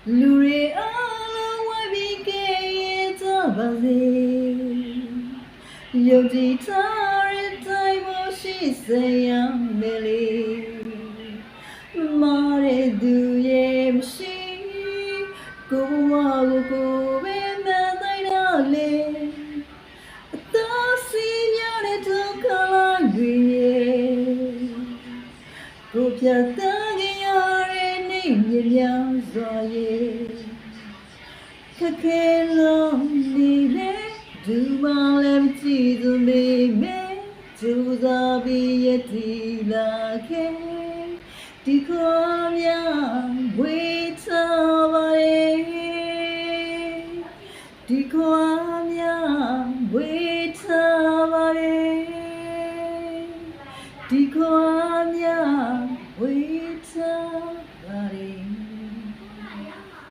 လူတွေအားလုံးဝိုင်းပြီးကဲရဲ့ကြပါစေယုံကြည်ထားတဲ့တိုင်းမရှိစေရမယ်လေမားတဲ့သူရဲ့မရှိကိုဘဝကိုပဲမသိတော့လေအသားစီများတဲ့ဒုက္ခလိုက်တွေကိုပြတ်သားကြရတဲ့နေ့မြများစွာရဲ့ခက်ခဲလို့နေလေဒီမှာလည်းကြည့်သူနေမယ်ကျူစားပြီးရည်လာခဲ့ဒီခေါ်များဝေးထားပါရဲ့ဒီခေါ်များဝေးထားပါရဲ့ဒီခေါ်